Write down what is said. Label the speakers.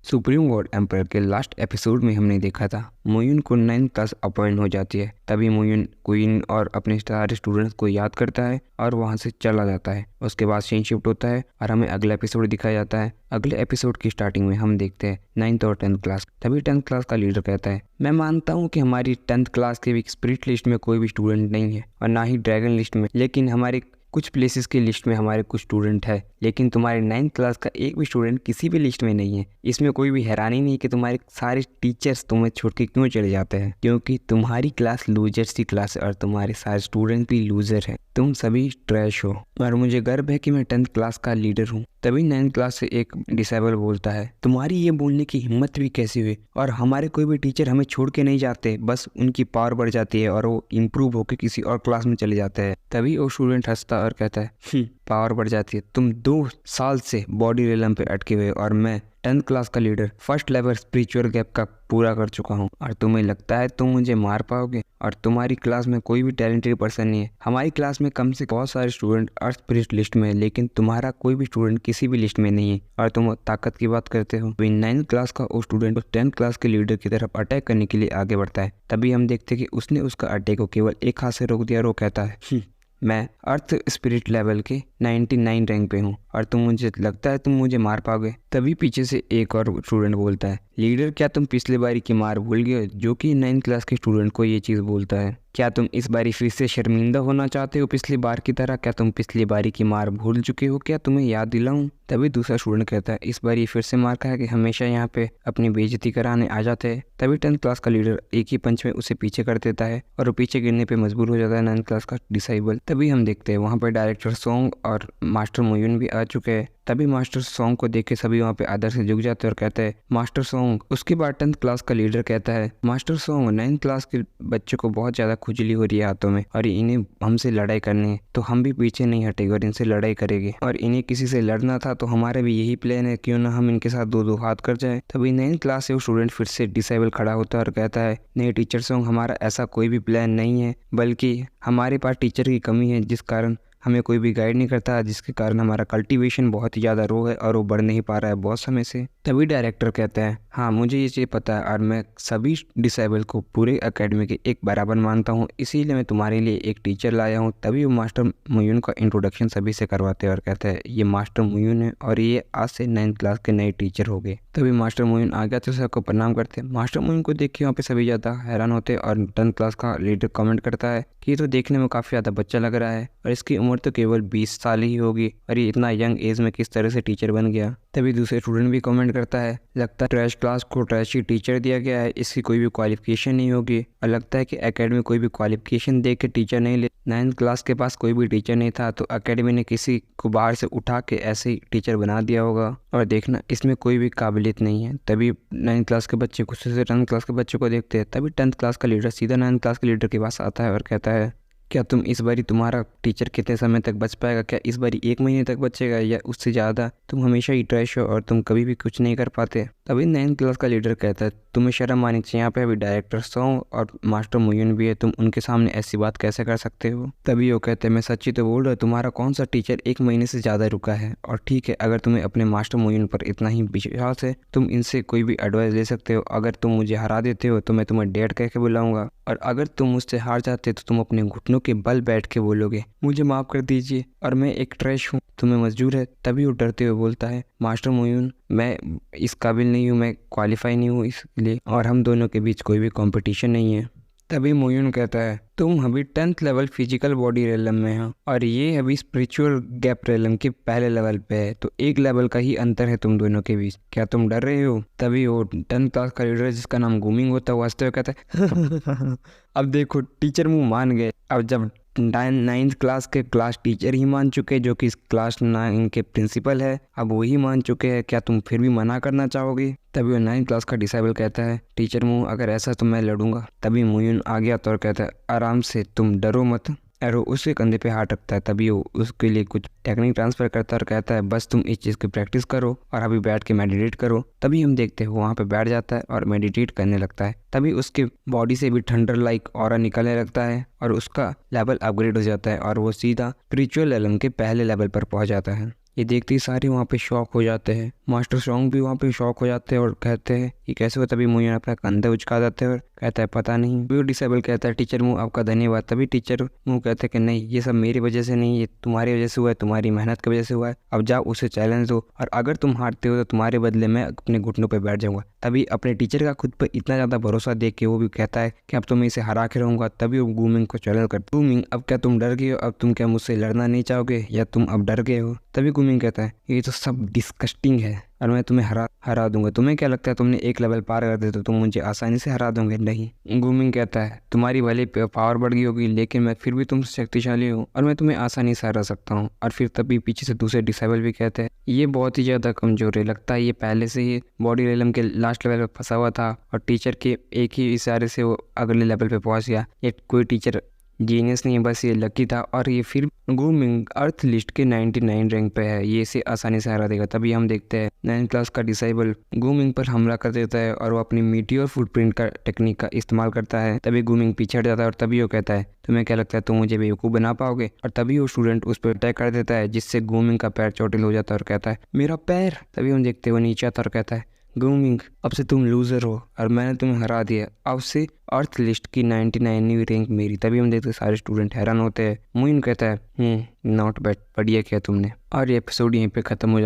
Speaker 1: Supreme God empire के last episode में हमने देखा था मोयुन को 9th क्लास अपॉइंट हो जाती है। तभी मोयुन क्वीन और अपने सारे स्टूडेंट्स को याद करता है और वहां से चला जाता है। उसके बाद सीन शिफ्ट होता है और हमें अगला एपिसोड दिखाया जाता है। अगले एपिसोड की स्टार्टिंग में हम देखते हैं 9th और 10th क्लास। तभी 10th क्लास का लीडर कहता है, मैं मानता हूँ कि हमारी 10th क्लास के स्पिरिट लिस्ट में कोई भी स्टूडेंट नहीं है और ना ही ड्रैगन लिस्ट में, लेकिन हमारे कुछ प्लेसेस की लिस्ट में हमारे कुछ स्टूडेंट है, लेकिन तुम्हारे 9th क्लास का एक भी स्टूडेंट किसी भी लिस्ट में नहीं है। इसमें कोई भी हैरानी नहीं कि तुम्हारे सारे टीचर्स तुम्हें छोड़ के क्यों चले जाते हैं, क्योंकि तुम्हारी क्लास लूजर्स की क्लास है और तुम्हारे सारे स्टूडेंट भी लूजर हैं। तुम सभी ट्रैश हो और मुझे गर्व है कि मैं 10th क्लास का लीडर हूँ। तभी 9th क्लास से एक डिसेबल बोलता है, तुम्हारी ये बोलने की हिम्मत भी कैसी हुई, और हमारे कोई भी टीचर हमें छोड़ के नहीं जाते, बस उनकी पावर बढ़ जाती है और वो इम्प्रूव होकर किसी और क्लास में चले जाते हैं। तभी वो स्टूडेंट हंसता और कहता है, पावर बढ़ जाती है, तुम 2 साल से बॉडी रेलम पे अटके हुए और मैं 10th क्लास का leader first level spiritual gap का पूरा कर चुका हूँ और तुम्हें लगता है तुम मुझे मार पाओगे। और तुम्हारी क्लास में कोई भी टैलेंटेड पर्सन नहीं है। हमारी क्लास में कम से बहुत सारे स्टूडेंट अर्थ स्पिरिट लिस्ट में है, लेकिन तुम्हारा कोई भी स्टूडेंट किसी भी लिस्ट में नहीं है और तुम ताकत की बात करते हो। 9th क्लास का वो स्टूडेंट 10th क्लास के लीडर की तरफ अटैक करने के लिए आगे बढ़ता है। तभी हम देखते हैं कि उसने उसका अटैक को केवल एक हाथ से रोक दिया और वो कहता है, मैं अर्थ स्पिरिट लेवल के 99 रैंक पे हूँ और तुम मुझे लगता है तुम मुझे मार पाओगे। तभी पीछे से एक और स्टूडेंट बोलता है, लीडर क्या तुम पिछले बारी की मार भूल गए? जो कि 9th क्लास के स्टूडेंट को ये चीज़ बोलता है। क्या तुम इस बारी फिर से शर्मिंदा होना चाहते हो पिछली बार की तरह? क्या तुम पिछली बारी की मार भूल चुके हो? क्या तुम्हें याद दिलाऊं? तभी दूसरा स्टूडेंट कहता है, इस बार ये फिर से मार खा है कि हमेशा यहाँ पे अपनी बेइज्जती कराने आ जाते हैं। तभी 10th क्लास का लीडर एक ही पंच में उसे पीछे कर देता है और वो पीछे गिरने पे मजबूर हो जाता है 9th क्लास का डिसेबल। तभी हम देखते हैं वहाँ पर डायरेक्टर सॉन्ग और मास्टर मोयुन भी आ चुके हैं। तभी मास्टर सॉन्ग को देख के सभी वहाँ पे आदर से झुक जाते हैं और कहते हैं, मास्टर सॉन्ग। उसके बाद 10th क्लास का लीडर कहता है, मास्टर सॉन्ग, 9th क्लास के बच्चों को बहुत ज़्यादा खुजली हो रही है हाथों में और इन्हें हमसे लड़ाई करनी है, तो हम भी पीछे नहीं हटेंगे और इनसे लड़ाई करेंगे। और इन्हें किसी से लड़ना था तो हमारा भी यही प्लान है, क्यों ना हम इनके साथ 2-2 हाथ कर जाए। तभी 9th क्लास से वो स्टूडेंट फिर से डिसेबल खड़ा होता है और कहता है, नहीं टीचर सॉन्ग, हमारा ऐसा कोई भी प्लान नहीं है, बल्कि हमारे पास टीचर की कमी है, जिस कारण हमें कोई भी गाइड नहीं करता, जिसके कारण हमारा कल्टीवेशन बहुत ही ज़्यादा रो है और वो बढ़ नहीं पा रहा है बहुत समय से। तभी डायरेक्टर कहता है, हाँ मुझे ये चीज़ पता है और मैं सभी डिसेबल को पूरे एकेडमी के एक बराबर मानता हूँ, इसीलिए मैं तुम्हारे लिए एक टीचर लाया हूँ। तभी वो मास्टर मोयुन का इंट्रोडक्शन सभी से करवाते हैं और कहते हैं, ये मास्टर मोयुन है और ये आज से 9th क्लास के नए टीचर हो गए। तभी मास्टर मोयुन आ गया तो सबको प्रणाम करते हैं। मास्टर मोयुन को देख के वहाँ पे सभी ज़्यादा हैरान होते हैं और 10th क्लास का लीडर कमेंट करता है कि ये तो देखने में काफ़ी ज़्यादा बच्चा लग रहा है और इसकी उम्र तो केवल 20 साल ही होगी और ये इतना यंग एज में किस तरह से टीचर बन गया। तभी दूसरे स्टूडेंट भी कमेंट करता है, लगता है ट्रैश क्लास को ट्रैशी टीचर दिया गया है, इसकी कोई भी क्वालिफिकेशन नहीं होगी और लगता है कि एकेडमी कोई भी क्वालिफिकेशन दे के टीचर नहीं ले। 9th क्लास के पास कोई भी टीचर नहीं था तो एकेडमी ने किसी को बाहर से उठा के ऐसे ही टीचर बना दिया होगा और देखना इसमें कोई भी काबिलियत नहीं है। तभी 9th क्लास के बच्चे गुस्से से 10th क्लास के बच्चों को देखते हैं। तभी 10th क्लास का लीडर सीधा 9th क्लास के लीडर के पास आता है और कहता है, क्या तुम इस बारी तुम्हारा टीचर कितने समय तक बच पाएगा? क्या इस बारी 1 महीने तक बचेगा या उससे ज़्यादा? तुम हमेशा ही ट्रैश हो और तुम कभी भी कुछ नहीं कर पाते। तभी 9th क्लास का लीडर कहता है, तुम्हें शर्म आनी चाहिए, यहाँ पे अभी डायरेक्टर सॉन्ग और मास्टर मोयुन भी है, तुम उनके सामने ऐसी बात कैसे कर सकते हो? तभी वो कहते हैं, मैं सच्ची तो बोल रहा हूँ, तुम्हारा कौन सा टीचर 1 महीने से ज़्यादा रुका है? और ठीक है, अगर तुम्हें अपने मास्टर मोयुन पर इतना ही विश्वास है, तुम इनसे कोई भी एडवाइस ले सकते हो। अगर तुम मुझे हरा देते हो तो मैं तुम्हें डैड कह के बुलाऊंगा और अगर तुम मुझसे हार जाते तो तुम अपने घुटनों के बल बैठ के बोलोगे, मुझे माफ़ कर दीजिए और मैं एक ट्रैश हूँ, तुम्हें मंजूर है? तभी वो डरते हुए बोलता है, मास्टर मोयुन, मैं इस काबिल नहीं हूँ, मैं क्वालिफाई नहीं हूँ इसलिए, और हम दोनों के बीच कोई भी कंपटीशन नहीं है। तभी मोयुन कहता है, तुम अभी 10th लेवल फिजिकल बॉडी रेलम में हो और ये अभी स्पिरिचुअल गैप रेलम के पहले लेवल पे है, तो एक लेवल का ही अंतर है तुम दोनों के बीच। क्या तुम डर रहे हो? तभी वो 10th क्लास का लीडर जिसका नाम गुमिंग होता है वो हंसते हुए कहता है, अब देखो टीचर मुँह मान गए। अब जब 9th क्लास के क्लास टीचर ही मान चुके, जो कि क्लास 9 के प्रिंसिपल है, अब वही मान चुके हैं, क्या तुम फिर भी मना करना चाहोगे? तभी वो 9th क्लास का डिसेबल कहता है, टीचर मुँह, अगर ऐसा तो मैं लड़ूंगा। तभी मोयुन आ गया तो कहता है, आराम से, तुम डरो मत। और वो उसके कंधे पे हाथ रखता है। तभी वो उसके लिए कुछ टेक्निक ट्रांसफर करता है और कहता है, बस तुम इस चीज़ की प्रैक्टिस करो और अभी बैठ के मेडिटेट करो। तभी हम देखते हैं वहाँ पे बैठ जाता है और मेडिटेट करने लगता है। तभी उसके बॉडी से भी थंडर लाइक ऑरा निकलने लगता है और उसका लेवल अपग्रेड हो जाता है और वो सीधा स्पिरिचुअल एलम के पहले लेवल पर पहुँच जाता है। ये देखते ही सारे वहाँ पे शॉक हो जाते हैं। मास्टर सॉन्ग भी वहाँ पे शॉक हो जाते हैं और कहते हैं कि कैसे हुआ। तभी मोयून अपना कंधा उचका जाते हैं और कहता है पता नहीं। वो डिसेबल कहता है टीचर मू आपका धन्यवाद। तभी टीचर मू कहते हैं कि नहीं, ये सब मेरी वजह से नहीं, ये तुम्हारी वजह से हुआ है, तुम्हारी मेहनत की वजह से हुआ है। अब जाओ उसे चैलेंज दो और अगर तुम हारते हो तो तुम्हारे बदले मैं अपने घुटनों पर बैठ जाऊंगा। तभी अपने टीचर का खुद पर इतना ज़्यादा भरोसा देख के वो भी कहता है कि अब तो मैं इसे हरा के रहूंगा। तभी वो गूमिंग को चैलेंज कर, गूमिंग अब क्या तुम डर गए हो? अब तुम क्या मुझसे लड़ना नहीं चाहोगे या तुम अब डर गए हो? तभी गूमिंग कहता है ये तो सब डिस्कस्टिंग है और मैं तुम्हें हरा दूंगा। तुम्हें क्या लगता है तुमने एक लेवल पार कर दे तो तुम मुझे आसानी से हरा दोगे? नहीं। गूमिंग कहता है तुम्हारी भले पावर बढ़ गई होगी लेकिन मैं फिर भी तुमसे शक्तिशाली हूँ और मैं तुम्हें आसानी से हरा सकता हूँ। और फिर तभी पीछे से दूसरे डिसेबल भी कहते हैं ये बहुत ही ज़्यादा कमजोर है, लगता है ये पहले से ही बॉडी रेलम के लास्ट लेवल पर फंसा हुआ था और टीचर के एक ही इशारे से वो अगले लेवल पे पहुंच गया। ये कोई टीचर जीनियस नहीं है, बस ये लकी था। और ये फिर गूमिंग अर्थ लिस्ट के 99 रैंक पे है, ये इसे आसानी से हरा देगा। तभी हम देखते हैं 9th क्लास का डिसेबल गूमिंग पर हमला कर देता है और वो अपनी मीटियोर फुटप्रिंट का टेक्निक का इस्तेमाल करता है। तभी गूमिंग पीछे हट जाता है और तभी वो कहता है तुम्हें क्या लगता है तुम मुझे बेवकूफ़ बना पाओगे? और तभी वो स्टूडेंट उस पर अटैक कर देता है जिससे गूमिंग का पैर चोटिल हो जाता है और कहता है मेरा पैर। तभी हम देखते हैं वो नीचे आता और कहता है गूमिंग अब से तुम लूजर हो और मैंने तुम्हें हरा दिया, अब से अर्थ लिस्ट की 99वीं रैंक मेरी। तभी हम देखते सारे स्टूडेंट हैरान होते हैं। मोयून कहता है नॉट बैड, बढ़िया किया तुमने। और ये एपिसोड यहीं पे खत्म हो जाता है।